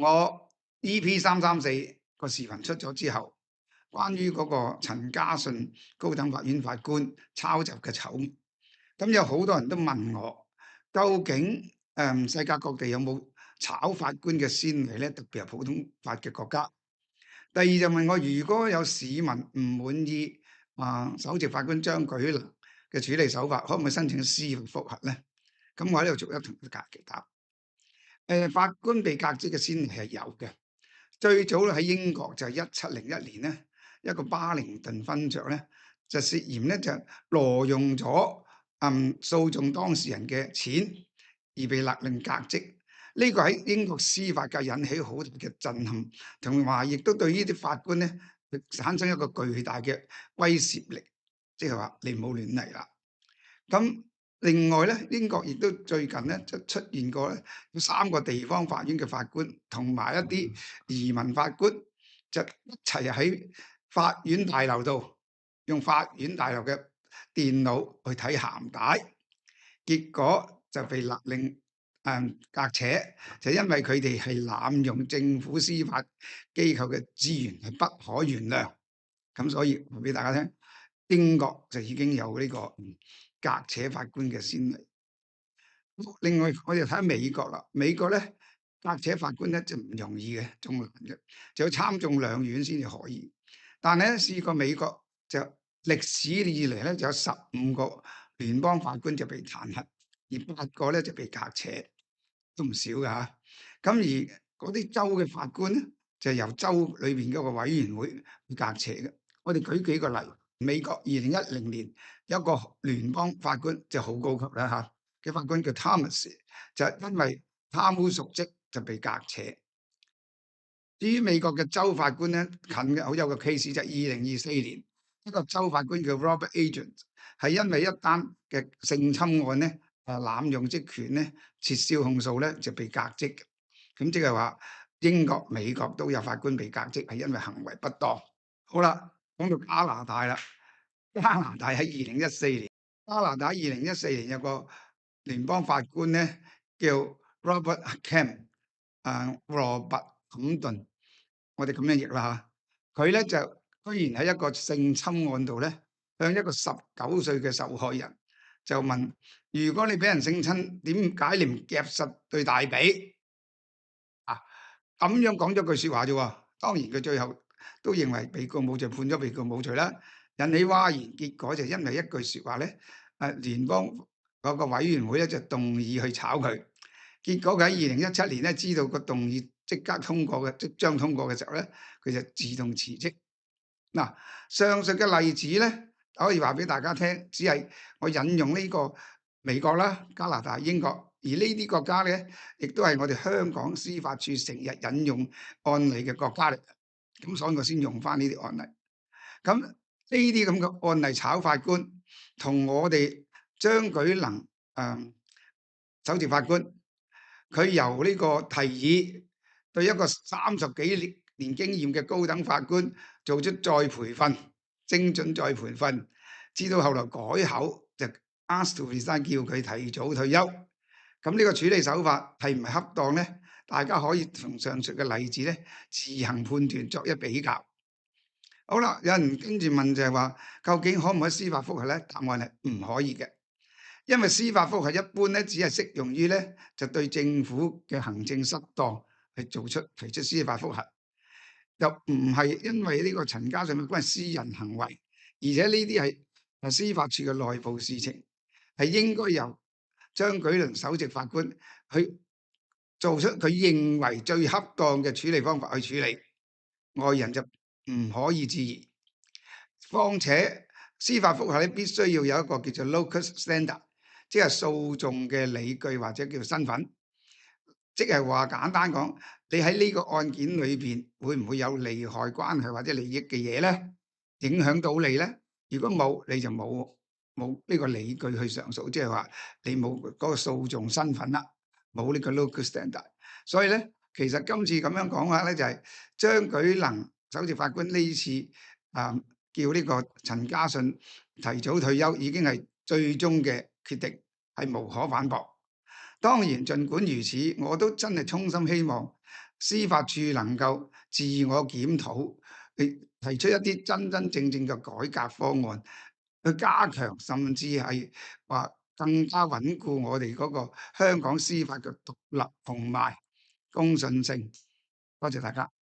我 EP334個視頻出咗之後，關於嗰個陳家信高等法院法官抄襲嘅醜聞，咁有好多人都問我，究竟世界各地有冇炒法官嘅先例咧？特別係普通法嘅國家。第二就問我，如果有市民唔滿意首席法官張舉能嘅處理手法，可唔可以申請司法覆核咧？咁我喺度逐一同佢解答。法官被革職嘅先例係有嘅。最早喺英國就係1701年咧，一個巴靈頓勳爵咧就涉嫌咧就挪用咗訴訟當事人嘅錢而被勒令革職。呢個喺英國司法界引起好大嘅震撼，同埋亦都對呢啲法官咧產生一個巨大嘅威懾力，即係話你唔好亂嚟啦。咁另外咧，英國亦都最近咧就出現過咧，有3個地方法院嘅法官同埋一啲移民法官，就一齊喺法院大樓度用法院大樓嘅電腦去睇鹹帶，結果就被勒令革扯，就因為佢哋係濫用政府司法機構嘅資源，係不可原諒。咁所以話俾大家聽，英國就已經有呢個革扯法官嘅先例。另外，我哋睇下美國啦。美國咧革扯法官咧就唔容易嘅，仲難嘅，就要參眾兩院先至可以。但係咧試過美國就歷史以嚟咧就有15個聯邦法官就被彈劾，而8個咧就被革扯，都唔少㗎嚇。咁而嗰啲州嘅法官咧就由州裏邊嗰個委員會去革扯嘅。我哋舉幾個例，美國2010年有一個聯邦法官就好高級啦嚇，嘅法官叫 Thomas， 就因為貪污瀆職就被革扯。至於美國嘅州法官咧，近嘅好有個 case 就係2024年一個州法官叫 Robert Agent， 係因為一單嘅性侵案咧，濫用職權咧，撤銷控訴咧就被革職。咁即係話英國、美國都有法官被革職，係因為行為不當。好啦，講到加拿大啦，加拿大喺2014年，加拿大2014年有個聯邦法官咧叫 Robert Kemp， 羅拔坎頓，我哋咁樣譯啦嚇。佢咧就居然喺一個性侵案度咧，向一個19歲嘅受害人就問：如果你俾人性侵，點解你唔夾實對大髀？啊，咁樣講咗句説話啫喎。當然佢最後都認為被告冇罪，判咗被告冇罪啦，引起譁然。結果就因為一句説話咧，聯邦嗰個委員會咧就動議去炒佢。結果佢喺2017年咧知道個動議即刻通過嘅，即將通過嘅時候咧，佢就自動辭職。嗱，上述嘅例子咧，可以話俾大家聽，只係我引用呢個美國啦、加拿大、英國，而呢啲國家咧，亦都係我哋香港司法處成日引用案例嘅國家嚟。咁所以我先用翻呢啲案例。咁呢啲咁嘅案例炒法官，同我哋張舉能首席法官，佢由呢個提議對一個30幾年經驗嘅高等法官做出再培訓、精準再培訓，至到後來改口就 ask to resign， 叫佢提早退休。咁呢個處理手法係唔係恰當咧？大家可以從上述嘅例子咧自行判斷，作一比較。好啦，有人跟住問就係話，究竟可唔可以司法覆核咧？答案係唔可以嘅，因為司法覆核一般咧只係適用於咧就對政府嘅行政失當係提出司法覆核，又唔係因為呢個陳家信嘅私人行為，而且呢啲係司法處嘅內部事情，係應該由張舉能首席法官去做出佢認為最恰當嘅處理方法去處理，外人就唔可以置疑。況且司法覆核咧必須要有一個叫做 locus standi， 即係訴訟嘅理據或者叫身份，即係話簡單講，你喺呢個案件裏邊會唔會有利害關係或者利益嘅嘢咧，影響到你咧？如果冇，你就冇呢個理據去上訴，即係話你冇嗰個訴訟身份啦，冇呢個 locus standi。所以咧，其實今次咁樣講法咧，就係張舉能首席法官呢次叫呢個陳家信提早退休，已經係最終嘅決定，係無可反駁。當然，盡管如此，我都真係衷心希望司法處能夠自我檢討，提出一啲真真正正嘅改革方案，去加強甚至係話更加穩固我哋嗰個香港司法嘅獨立同埋公信性。多謝大家。